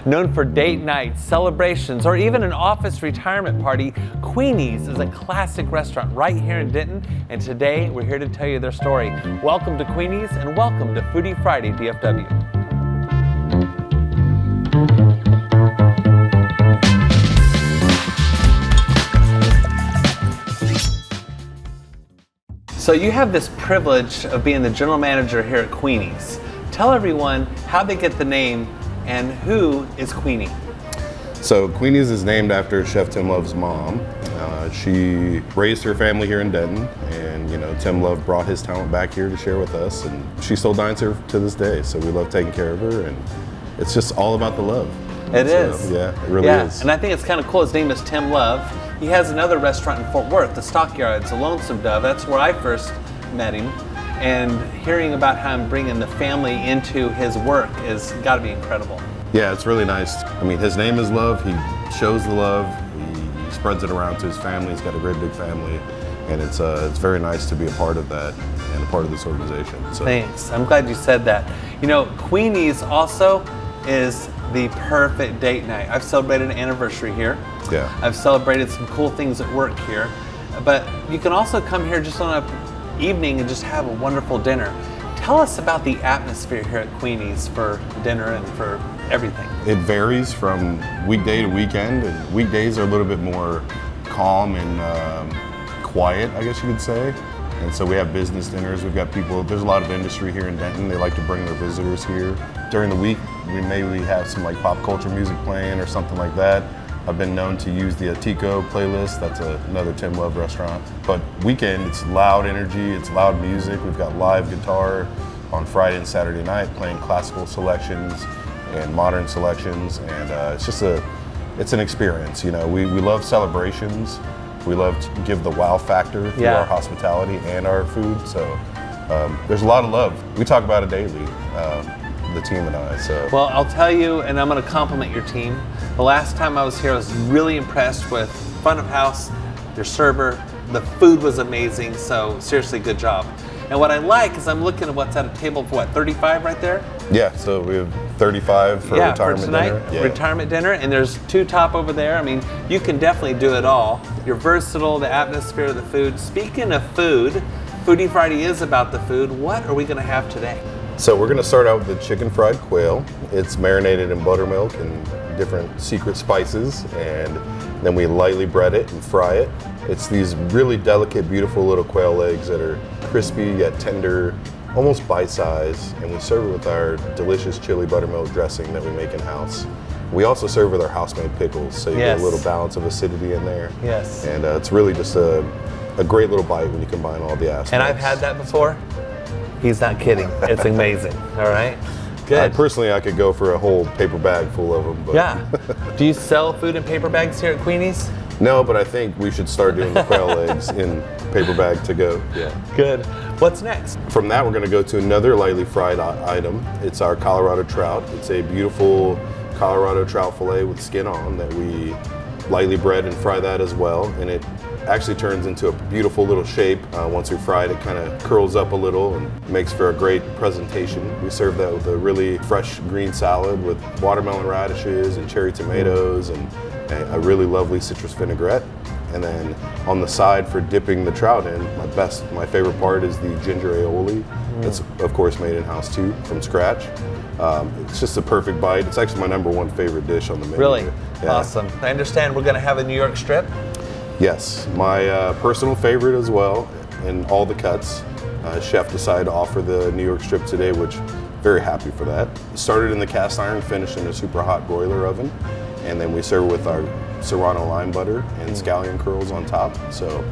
Known for date nights, celebrations, or even an office retirement party, Queenie's is a classic restaurant right here in Denton, and today we're here to tell you their story. Welcome to Queenie's and welcome to Foodie Friday DFW. So you have this privilege of being the general manager here at Queenie's. Tell everyone how they get the name and who is Queenie. So Queenie's is named after Chef Tim Love's mom. She raised her family here in Denton, and Tim Love brought his talent back here to share with us, and she still dines here to this day. So we love taking care of her, and it's just all about the love. It is. Yeah, it really is. And I think it's kind of cool. His name is Tim Love. He has another restaurant in Fort Worth, the Stockyards, the Lonesome Dove. That's where I first met him. And hearing about how I'm bringing the family into his work has got to be incredible. Yeah, it's really nice. I mean, his name is Love. He shows the love. He spreads it around to his family. He's got a great big family, and it's very nice to be a part of that and a part of this organization. So. Thanks. I'm glad you said that. Queenie's also is the perfect date night. I've celebrated an anniversary here. Yeah. I've celebrated some cool things at work here, but you can also come here just on an evening and just have a wonderful dinner. Tell us about the atmosphere here at Queenie's for dinner and for everything. It varies from weekday to weekend, and weekdays are a little bit more calm and quiet, I guess you could say. And so we have business dinners. We've got people, there's a lot of industry here in Denton. They like to bring their visitors here. During the week, we maybe have some like pop culture music playing or something like that. I've been known to use the Tico playlist. That's another Tim Love restaurant. But weekend, it's loud energy, it's loud music. We've got live guitar on Friday and Saturday night playing classical selections and modern selections. And it's an experience. We love celebrations. We love to give the wow factor through our hospitality and our food. So there's a lot of love. We talk about it daily, the team and I. So. Well, I'll tell you, and I'm going to compliment your team. The last time I was here, I was really impressed with front of house, your server. The food was amazing, so seriously, good job. And what I like is I'm looking at what's at a table for 35 right there? Yeah, so we have 35 for retirement for tonight, dinner. Yeah. Retirement dinner, and there's 2 top over there. I mean, you can definitely do it all. You're versatile, the atmosphere of the food. Speaking of food, Foodie Friday is about the food. What are we going to have today? So we're going to start out with the Chicken Fried Quail. It's marinated in buttermilk and different secret spices, and then we lightly bread it and fry it. It's these really delicate, beautiful little quail legs that are crispy yet tender, almost bite-sized, and we serve it with our delicious chili buttermilk dressing that we make in-house. We also serve with our house-made pickles, so you get a little balance of acidity in there. Yes. And it's really just a great little bite when you combine all the aspects. And I've had that before. He's not kidding. It's amazing. All right. Good. Personally, I could go for a whole paper bag full of them. But. Yeah. Do you sell food in paper bags here at Queenie's? No, but I think we should start doing the quail legs in paper bag to go. Yeah. Good. What's next? From that, we're going to go to another lightly fried item. It's our Colorado trout. It's a beautiful Colorado trout fillet with skin on that we lightly bread and fry that as well. And it actually turns into a beautiful little shape. Once we fry it, it kind of curls up a little and makes for a great presentation. We serve that with a really fresh green salad with watermelon radishes and cherry tomatoes and a really lovely citrus vinaigrette. And then on the side for dipping the trout in, my favorite part is the ginger aioli. It's of course made in-house too, from scratch. It's just a perfect bite. It's actually my #1 favorite dish on the menu. Really? Yeah. Awesome. I understand we're going to have a New York strip. Yes, my personal favorite as well in all the cuts. Chef decided to offer the New York strip today, which very happy for that. Started in the cast iron, finished in a super hot broiler oven, and then we serve with our Serrano lime butter and scallion curls on top. So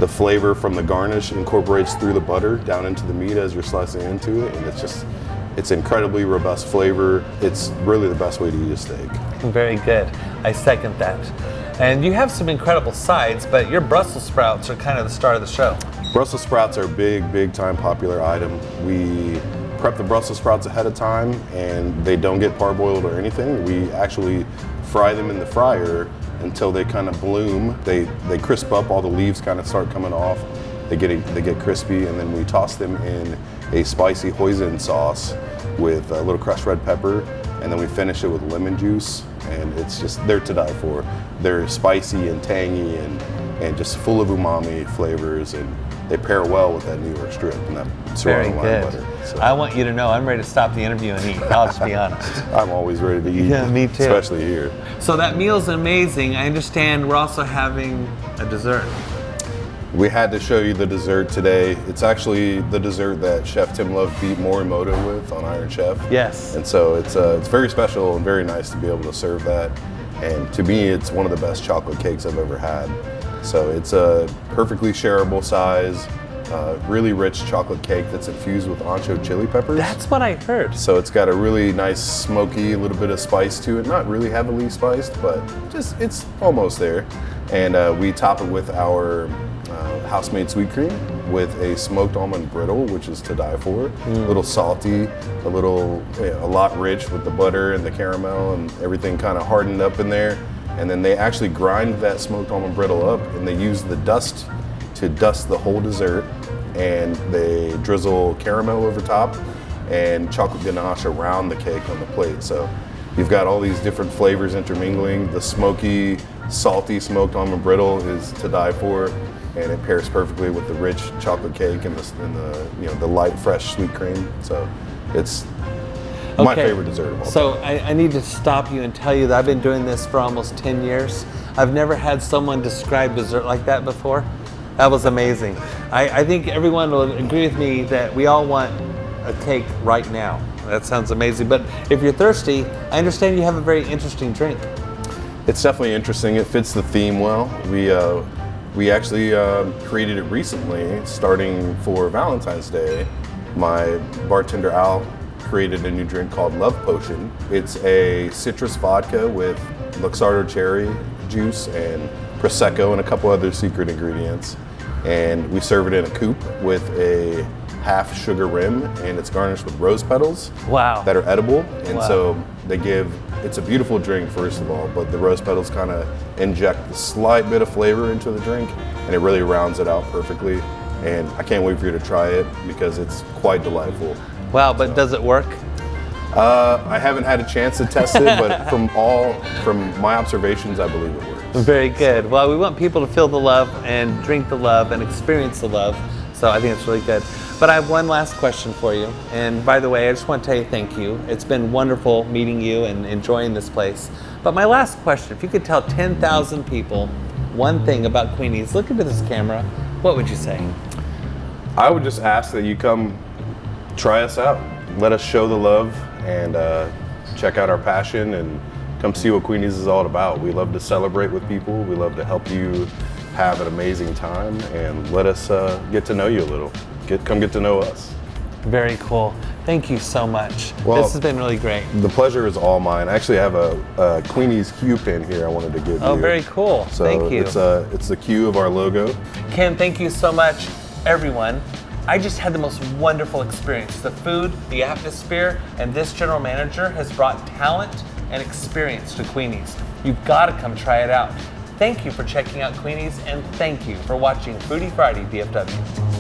the flavor from the garnish incorporates through the butter down into the meat as you're slicing into it, and it's incredibly robust flavor. It's really the best way to eat a steak. Very good. I second that. And you have some incredible sides, but your Brussels sprouts are kind of the star of the show. Brussels sprouts are a big time popular item. We prep the Brussels sprouts ahead of time, and they don't get parboiled or anything. We actually fry them in the fryer until they kind of bloom. They crisp up, all the leaves kind of start coming off. They get crispy, and then we toss them in a spicy hoisin sauce with a little crushed red pepper and then we finish it with lemon juice, and they're to die for. They're spicy and tangy and just full of umami flavors, and they pair well with that New York strip and that Very serrano good. lime butter. So I want you to know I'm ready to stop the interview and eat. I'll just be honest. I'm always ready to eat. Yeah, me too. Especially here. So that meal's amazing. I understand we're also having a dessert. We had to show you the dessert today. It's actually the dessert that Chef Tim Love beat Morimoto with on Iron Chef. Yes. And so it's very special and very nice to be able to serve that. And to me, it's one of the best chocolate cakes I've ever had. So it's a perfectly shareable size, really rich chocolate cake that's infused with ancho chili peppers. That's what I heard. So it's got a really nice smoky, a little bit of spice to it. Not really heavily spiced, but it's almost there. And we top it with our house-made sweet cream with a smoked almond brittle, which is to die for. A little salty, a lot rich with the butter and the caramel and everything kind of hardened up in there. And then they actually grind that smoked almond brittle up, and they use the dust to dust the whole dessert. And they drizzle caramel over top and chocolate ganache around the cake on the plate. So you've got all these different flavors intermingling. The smoky, salty smoked almond brittle is to die for, and it pairs perfectly with the rich chocolate cake and the light, fresh sweet cream. So it's my favorite dessert of all time. So I need to stop you and tell you that I've been doing this for almost 10 years. I've never had someone describe dessert like that before. That was amazing. I think everyone will agree with me that we all want a cake right now. That sounds amazing. But if you're thirsty, I understand you have a very interesting drink. It's definitely interesting. It fits the theme well. We actually created it recently, starting for Valentine's Day. My bartender Al created a new drink called Love Potion. It's a citrus vodka with Luxardo cherry juice and Prosecco and a couple other secret ingredients. And we serve it in a coupe with a half sugar rim, and it's garnished with rose petals. Wow. That are edible. And Wow. so it's a beautiful drink, first of all, but the rose petals kind of inject a slight bit of flavor into the drink, and it really rounds it out perfectly. And I can't wait for you to try it because it's quite delightful. Wow, but does it work? I haven't had a chance to test it, but from my observations, I believe it works. Very good. Well, we want people to feel the love and drink the love and experience the love. So I think it's really good. But I have one last question for you. And by the way, I just want to tell you thank you. It's been wonderful meeting you and enjoying this place. But my last question, if you could tell 10,000 people one thing about Queenie's, look into this camera, what would you say? I would just ask that you come try us out. Let us show the love and check out our passion and come see what Queenie's is all about. We love to celebrate with people. We love to help you have an amazing time, and let us get to know you a little. Come get to know us. Very cool. Thank you so much. Well, this has been really great. The pleasure is all mine. I actually have a Queenie's Q pin here I wanted to give you. Oh, very cool. So thank you. It's the Q of our logo. Ken, thank you so much, everyone. I just had the most wonderful experience. The food, the atmosphere, and this general manager has brought talent and experience to Queenie's. You've got to come try it out. Thank you for checking out Queenie's, and thank you for watching Foodie Friday DFW.